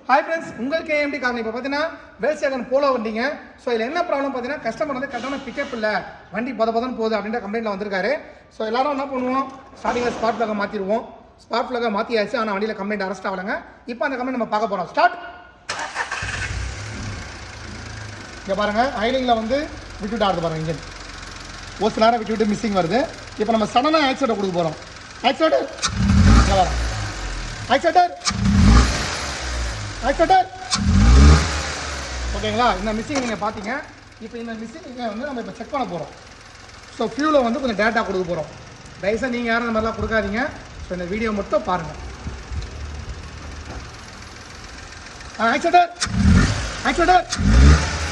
Hi friends, உங்களுக்கு KMT காரணம் இப்போ பார்த்தீங்கன்னா வேல்சேகன் போலோ வண்டிங்க. ஸோ இதில் என்ன ப்ராப்ளம் பார்த்தீங்கன்னா கஸ்டமர் வந்து கரெக்டான பிக்கப் இல்லை, வண்டி பதன்னு போகுது அப்படின்ற கம்ப்ளைண்ட்டில் வந்திருக்காரு. ஸோ எல்லாரும் என்ன பண்ணுவோம், ஸ்டார்டிங்கில் ஸ்பாட் ஃப்ளாகை மாற்றிடுவோம். ஸ்பாட் ஃப்ளாகை மாற்றியாச்சு, ஆனால் வண்டியில் கம்ப்ளைண்ட் அரெஸ்ட் ஆகலைங்க. இப்போ அந்த கம்ப்ளைண்ட் நம்ம பார்க்க போகிறோம். ஸ்டார்ட். இங்கே பாருங்கள், ஐலிங்கில் வந்து விட்டுவிட்டு ஆடுது பாருங்கள். இன்ஜின் ஒரு சில நேரம் விட்டு மிஸ்ஸிங் வருது. இப்போ நம்ம சடனாக ஆக்சிடென்ட் கொடுக்க போகிறோம். ஆக்சிடென்ட் ஆக்சிடென்ட் ஆக்சிடென்ட் ஓகேங்களா. இந்த மிஸ்ஸிங் நீங்கள் பார்த்தீங்க. இப்போ இந்த மிஸ்ஸிங்கை வந்து நம்ம இப்போ செக் பண்ண போகிறோம். ஸோ ஃபியூலை வந்து கொஞ்சம் டேட்டா கொடுக்க போகிறோம். தயவுசெய்து நீங்கள் யாரும் இந்த மாதிரிலாம் கொடுக்காதீங்க. ஸோ இந்த வீடியோ மட்டும் பாருங்கள். ஆக்சிடென்ட் ஆக்சிடென்ட்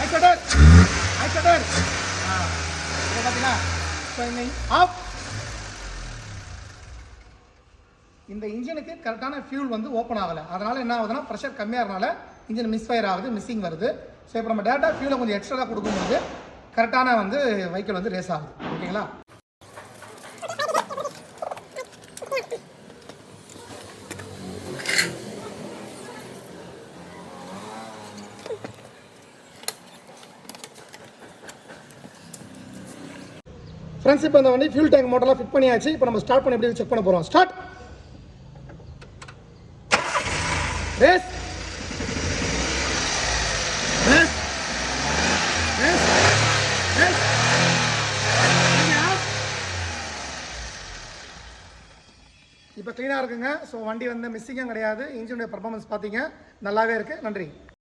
ஆக்சிடென்ட் ஆக்சிடென்ட் பார்த்தீங்களா. ஸோ இந்த ஆஃப் இந்த இன்ஜினுக்கு கரெக்டான ஃபியூல் வந்து ஓப்பன் ஆகலை. அதனால் என்ன ஆகுதுன்னா ப்ரெஷர் கம்மியாக இருக்கனால இன்ஜின் மிஸ்ஃபயர் ஆகுது, மிஸ்ஸிங் வருது. ஸோ இப்போ நம்ம டேட்டா ஃபியூலை கொஞ்சம் எக்ஸ்ட்ரா கொடுக்கும்போது கரெக்டான வந்து வெஹிக்கிள் வந்து ரேஸ் ஆகுது. ஓகேங்களா. ஃப்ரெண்ட்ஸ், இப்போ இந்த வண்டி ஃபியூல் டேங்க் மோட்டர்லாம் ஃபிட் பண்ணியாச்சு. இப்போ நம்ம ஸ்டார்ட் பண்ணி எப்படி செக் பண்ண போகிறோம். Start. Race race race race. இப்போ க்ளீனாக இருக்குங்க. ஸோ வண்டி வந்து மிஸ்ஸிங்கும் கிடையாது. இன்ஜினுடைய பர்ஃபார்மன்ஸ் பார்த்தீங்க, நல்லாவே இருக்குது. நன்றி.